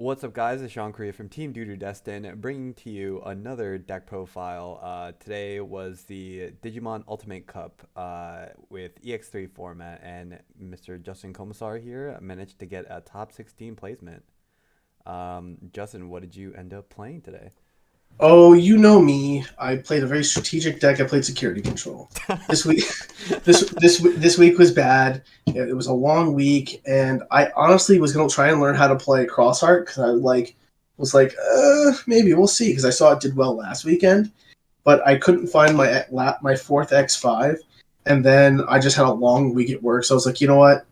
What's up, guys? It's Sean Korea from Team Doo Destin, bringing to you another deck profile. Today was the Digimon Ultimate Cup with EX3 format, and Mr. Justin Komesar here managed to get a top 16 placement. Justin, what did you end up playing today? Oh, you know me. I played a very strategic deck. I played security control. This week, this week was bad. It was a long week, and I honestly was gonna try and learn how to play cross art because I was like, maybe we'll see because I saw it did well last weekend, but I couldn't find my fourth X5, and then I just had a long week at work, so I was like, you know what?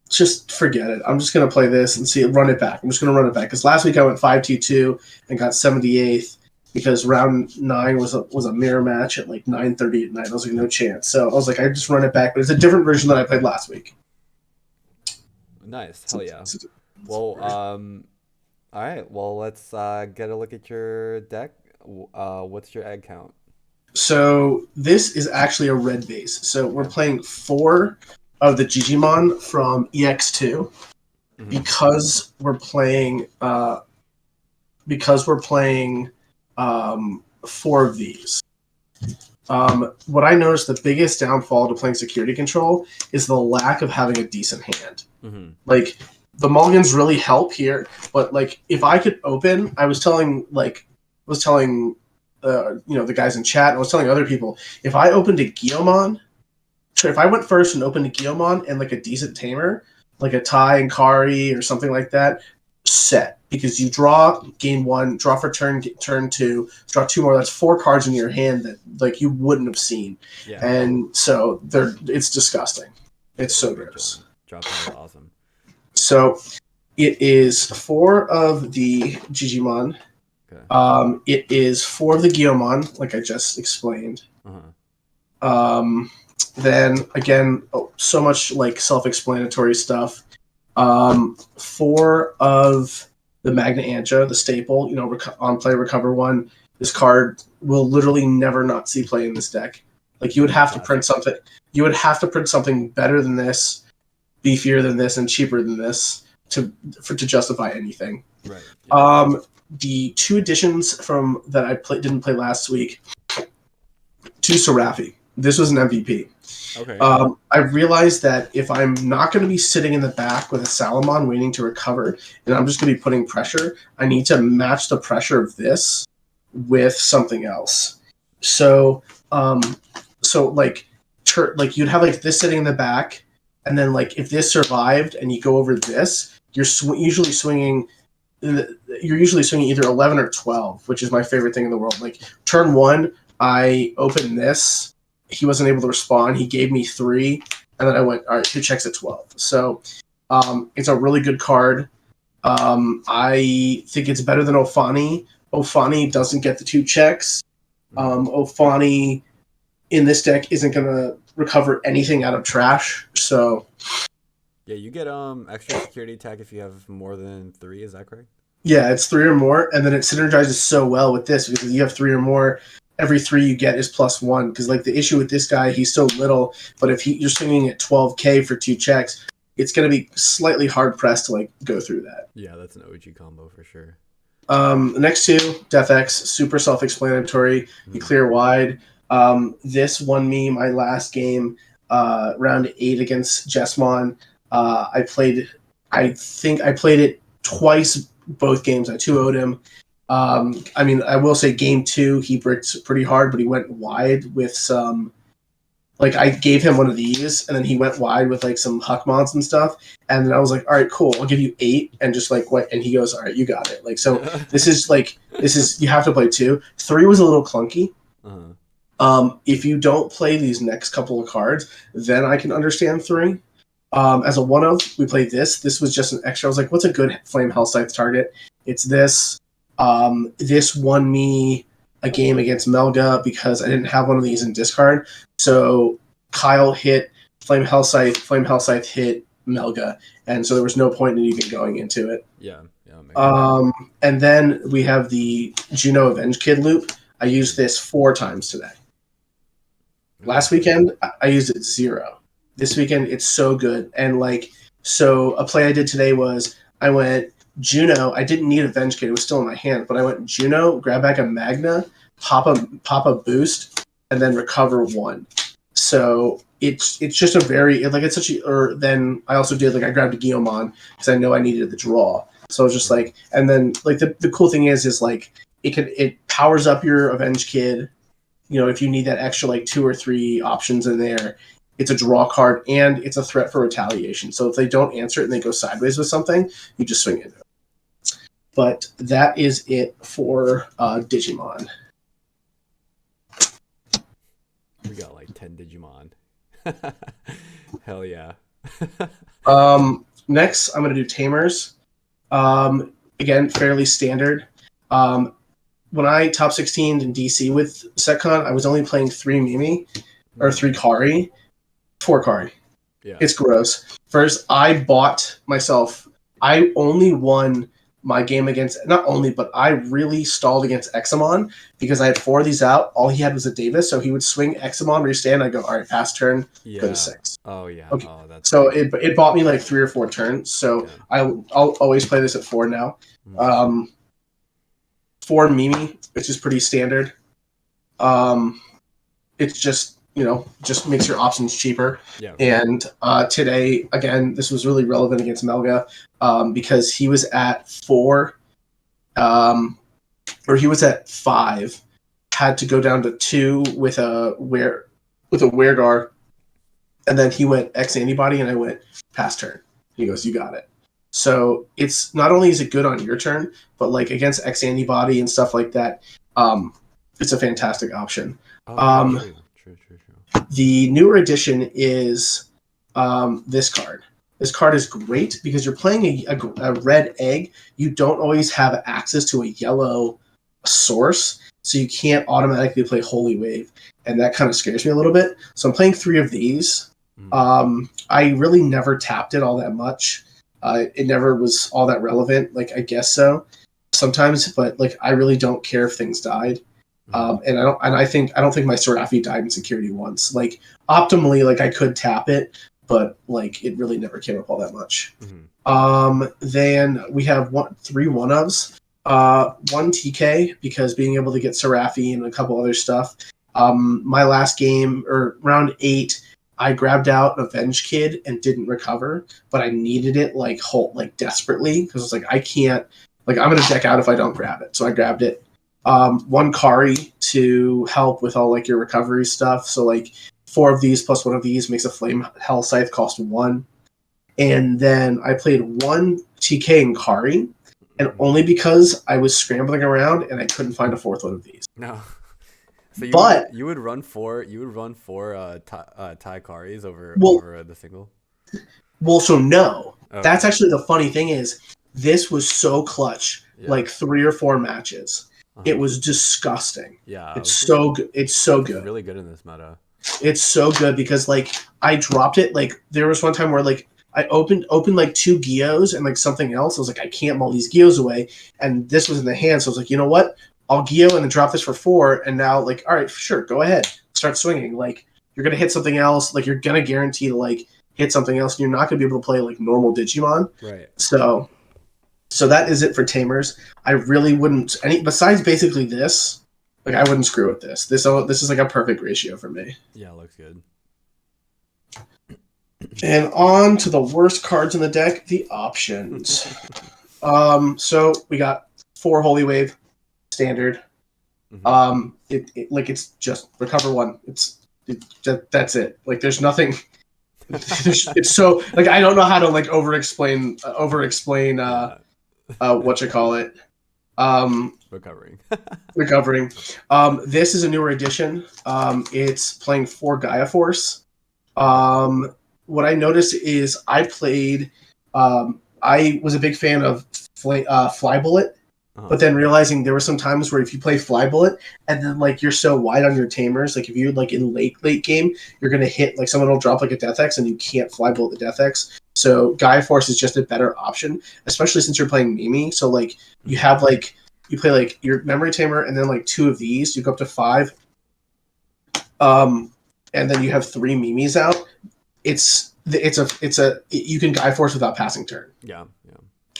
Just forget it. I'm just gonna play this and see it. Run it back. I'm just gonna run it back because last week I went 5-2-2 and got 78th because round nine was a mirror match at like 9:30 at night. I was like, no chance. So I was like, I just run it back, but it's a different version than I played last week. Nice, So, hell yeah. so, Well, all right. Well, let's get a look at your deck. What's your egg count? so this is actually a red base. So we're Okay. playing four of the Digimon from EX2 Mm-hmm. because we're playing four of these. What I noticed the biggest downfall to playing security control is the lack of having a decent hand. Mm-hmm. Like the mulligans really help here, but like if I could open, I was telling the guys in chat, I was telling other people if I opened a Guillaumon, if I went first and opened a Guillaumon and like a decent tamer, like a Tai and Kari or something like that, set because you draw game one, draw for turn two, draw two more. That's four cards in your hand that like you wouldn't have seen, Yeah. and so it's disgusting. Yeah, It's you're so right. gross. Dropping is awesome. So it is four of the Digimon. Okay. It is four of the Guillaumon, like I just explained. Uh-huh. Um, then again, so much like self-explanatory stuff. Four of the Magna Ancha, the staple, on play recover one. This card will literally never not see play in this deck. Like you would Yeah, have to print classic. something. You would have to print something better than this, beefier than this, and cheaper than this to justify anything. Right. Yeah. Um, the two additions from that didn't play last week to Serafi. This was an MVP. Okay. I realized that if I'm not going to be sitting in the back with a Salamon waiting to recover, and I'm just going to be putting pressure, I need to match the pressure of this with something else. So, um, like you'd have like this sitting in the back, and then like if this survived and you go over this, usually swinging. You're usually swinging either 11 or 12, which is my favorite thing in the world. Like turn one, I open this, he wasn't able to respond. He gave me three, and then I went, all right, who checks at 12? So it's a really good card. I think it's better than Ofani. Ofani doesn't get the two checks. Mm-hmm. Ofani in this deck isn't going to recover anything out of trash. So Yeah, you get extra security attack if you have more than three. Is that correct? yeah, it's three or more, and then it synergizes so well with this because you have three or more. Every three you get is +1. Because like the issue with this guy, he's so little, but if you're swinging at 12K for two checks, it's going to be slightly hard pressed to like go through that. Yeah, that's an OG combo for sure. The next two, Death X, super self-explanatory. You Mm-hmm. clear wide. This won me my last game, round 8 against Jessmon. I think I played it twice, both games. I 2-0'd him. I mean, I will say game two, he bricked pretty hard, but he went wide with some. Like, I gave him one of these, and then he went wide with like some Huckmons and stuff. And then I was like, all right, cool, I'll give you 8. And just like, what? And he goes, all right, you got it. Like, so you have to play two. Three was a little clunky. Uh-huh. If you don't play these next couple of cards, then I can understand three. As a one of, we played this. This was just an extra. I was like, what's a good Flame Hell Scythe target? It's this. This won me a game against Melga because I didn't have one of these in discard. So Kyle hit Flame Hell Scythe hit Melga, and so there was no point in even going into it. Yeah. Yeah, makes sense. And then we have the Juno Avenge Kid loop. I used this 4 times today. Okay. Last weekend, I used it 0. This weekend, it's so good. And like, so a play I did today was I went Juno. I didn't need Avenge Kit; it was still in my hand, but I went Juno, grab back a Magna, pop a boost, and then recover 1. So it's just a very like it's such a. Or then I also did like I grabbed a Guillemon because I know I needed the draw. So I was just like, and then like the cool thing is like it powers up your Avenge Kid. You know, if you need that extra like 2 or 3 options in there, it's a draw card and it's a threat for retaliation. So if they don't answer it and they go sideways with something, you just swing it. But that is it for Digimon. We got like 10 Digimon. Hell yeah. Next, I'm going to do Tamers. Again, fairly standard. When I top 16 in DC with Setcon, I was only playing 3 Mimi or 3 Kari, 4 Kari. Yeah. It's gross. First, I only won my game against, not only, but I really stalled against Examon because I had 4 of these out. All he had was a Davis, so he would swing Examon, restand. I go, all right, pass turn, go to 6. Oh, yeah. Okay. Oh, that's so it bought me like 3 or 4 turns. So yeah. I'll always play this at 4 now. 4 Mimi, which is pretty standard. It's just, just makes your options cheaper. Yeah. And today, again, this was really relevant against Melga because he was at 4, or he was at 5, had to go down to 2 with a Weregar, and then he went X antibody, and I went pass turn. He goes, you got it. So it's not only is it good on your turn, but like against X antibody and stuff like that, it's a fantastic option. True. The newer edition is this card. This card is great because you're playing a red egg. You don't always have access to a yellow source, so you can't automatically play Holy Wave, and that kind of scares me a little bit. So I'm playing 3 of these. I really never tapped it all that much. It never was all that relevant. Like, I guess so sometimes, but like I really don't care if things died. And I don't think my Seraphi died in security once. Like optimally, like I could tap it, but like it really never came up all that much. Then we have 3 1-ofs. 1 TK because being able to get Seraphi and a couple other stuff. My last game or round 8, I grabbed out Avenge Kid and didn't recover, but I needed it like desperately because it's like I can't, like I'm gonna deck out if I don't grab it. So I grabbed it. 1 Kari to help with all like your recovery stuff. So like 4 of these plus 1 of these makes a Flame Hell Scythe cost 1. And then I played 1 TK in Kari, and only because I was scrambling around and I couldn't find a 4th one of these. No. So you would run 4 Thai Karis over the single? Well, so no. Okay. That's actually the funny thing is this was so clutch, like 3 or 4 matches. It was disgusting. Yeah. It's so good. It's so good. Really good in this meta. It's so good because like I dropped it. Like there was one time where like I opened like 2 Geos and like something else. I was like, I can't mull these Geos away. And this was in the hand. So I was like, you know what? I'll Geo and then drop this for 4. And now like, all right, sure, go ahead. Start swinging. Like you're going to hit something else. Like you're going to guarantee to like hit something else. And you're not going to be able to play like normal Digimon. Right. So that is it for Tamers. I really wouldn't, besides basically this, like I wouldn't screw with this. This is like a perfect ratio for me. Yeah, it looks good. And on to the worst cards in the deck, the options. So we got 4 Holy Wave, standard. It's just recover 1. That's it. Like there's nothing. It's so like I don't know how to like over explain what you call it. Recovering. This is a newer edition. It's playing 4 Gaia Force. What I noticed is I was a big fan of Fly Bullet, but then realizing there were some times where if you play Fly Bullet and then like you're so wide on your Tamers, like if you like in late game, you're gonna hit like someone will drop like a Death X and you can't Fly Bullet the Death X. So Gaia Force is just a better option, especially since you're playing Mimi. So like you have like you play like your Memory Tamer and then like 2 of these, you go up to 5. And then you have 3 Mimis out. You can Gaia Force without passing turn. Yeah.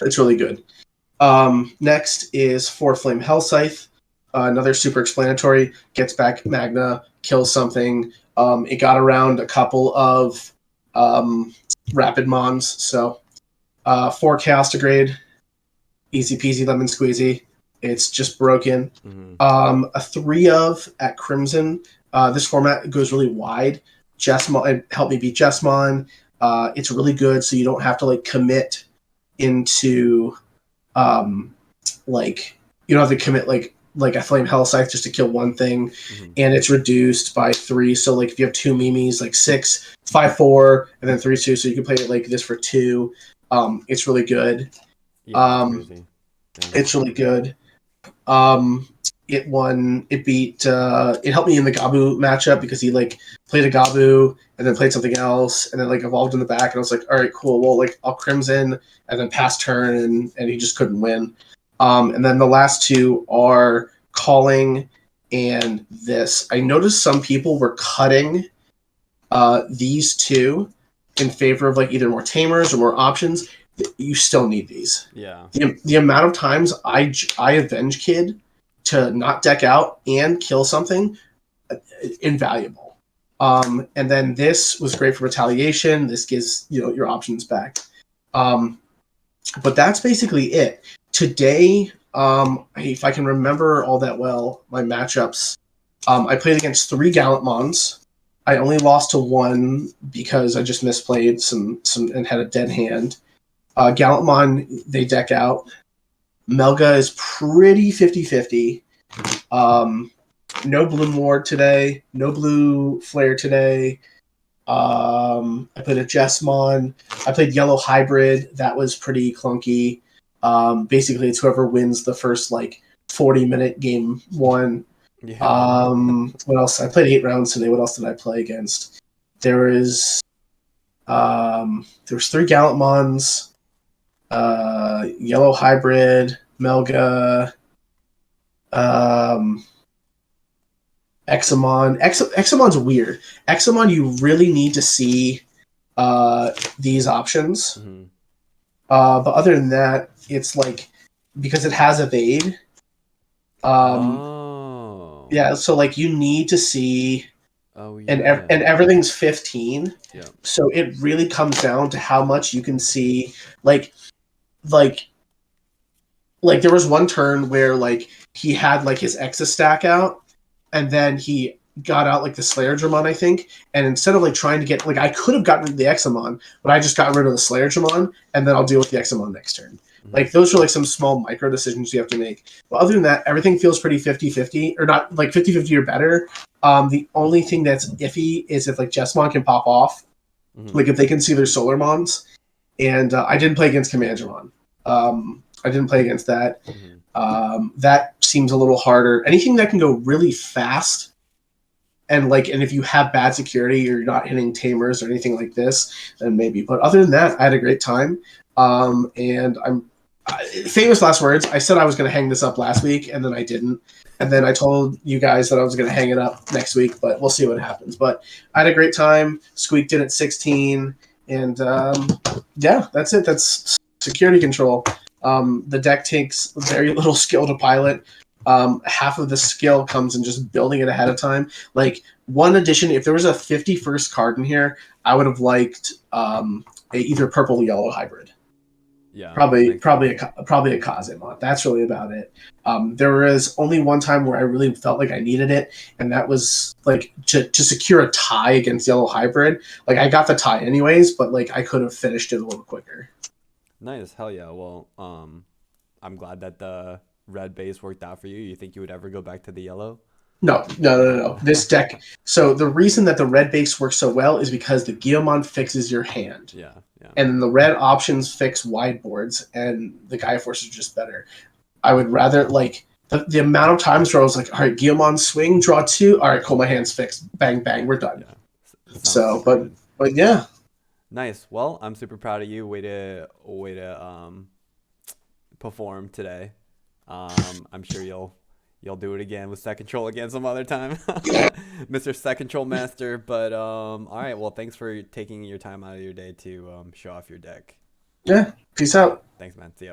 It's really good. Next is 4 Flame Hell Scythe. Another super explanatory. Gets back Magna, kills something. It got around a couple of rapid mons. So 4 Chaos Degrade. Easy peasy lemon squeezy. It's just broken. Mm-hmm. A 3 of at Crimson. This format goes really wide. Jessmon, it helped me beat Jessmon. It's really good, so you don't have to like commit into like you don't have to commit like a Flame Hell Scythe just to kill one thing, and it's reduced by 3. So like if you have 2 Mimis, like 6, 5, 4, and then 3, 2, so you can play it like this for 2. It's really good. Yeah, that's crazy. Yeah. It's really good. It beat it helped me in the Gabu matchup because he like played a Gabu and then played something else and then like evolved in the back, and I was like, all right, cool, well, like I'll Crimson and then pass turn, and he just couldn't win. And then the last 2 are Calling and this. I noticed some people were cutting these 2 in favor of like either more Tamers or more options. You still need these. Yeah. The amount of times I avenge kid to not deck out and kill something, invaluable. And then this was great for retaliation. This gives your options back. But that's basically it. Today, if I can remember all that well, my matchups, I played against 3 Gallant Mons. I only lost to 1 because I just misplayed some and had a dead hand. Gallantmon, they deck out. Melga is pretty 50-50. No Bloom Ward today. No Blue Flare today. I played a Jessmon. I played Yellow Hybrid. That was pretty clunky. Basically, it's whoever wins the first 40-minute game 1. Yeah. What else? I played 8 rounds today. What else did I play against? There was 3 Gallantmons. Yellow Hybrid, Melga, Examon. Examon's weird. Examon, you really need to see these options. Mm-hmm. But other than that, it's like because it has evade. Yeah, so you need to see. Oh yeah. And everything's 15. Yeah. So it really comes down to how much you can see. Like there was one turn where he had his Exa stack out, and then he got out the Slayer Dramon, I think, and instead of trying to get I could have gotten rid of the Examon, but I just got rid of the Slayer Dramon, and then I'll deal with the Examon next turn. Mm-hmm. Those are some small micro decisions you have to make. But other than that, everything feels pretty 50-50, or not 50-50 or better. The only thing that's iffy is if Jessmon can pop off, mm-hmm. If they can see their Solar Mons. And I didn't play against Commandramon. I didn't play against that. Mm-hmm. That seems a little harder. Anything that can go really fast, and if you have bad security or you're not hitting Tamers or anything like this, then maybe. But other than that, I had a great time. And I'm famous last words. I said I was going to hang this up last week, and then I didn't. And then I told you guys that I was going to hang it up next week, but we'll see what happens. But I had a great time. Squeaked in at 16. And yeah, that's it. That's security control. The deck takes very little skill to pilot. Half of the skill comes in just building it ahead of time. One addition, if there was a 51st card in here, I would have liked either purple or yellow hybrid. Yeah, probably a Kazemon. That's really about it. There was only one time where I really felt like I needed it, and that was to secure a tie against yellow hybrid. I got the tie anyways, but I could have finished it a little quicker. Nice, hell yeah. Well, I'm glad that the red base worked out for you. You think you would ever go back to the yellow? No. This deck. So the reason that the red base works so well is because the Guillemon fixes your hand. Yeah. And then the red options fix wide boards, and the Gaia Force is just better. I would rather the amount of times where I was all right, Guillemon swing, draw 2. All right, cool, my hand's fixed. Bang, bang, we're done. Yeah. So, but yeah. Nice. Well, I'm super proud of you. Way to perform today. I'm sure you'll do it again with Set Control again some other time, Mr. Set Control Master. But all right, well, thanks for taking your time out of your day to show off your deck. Yeah, peace out. Thanks, man. See ya.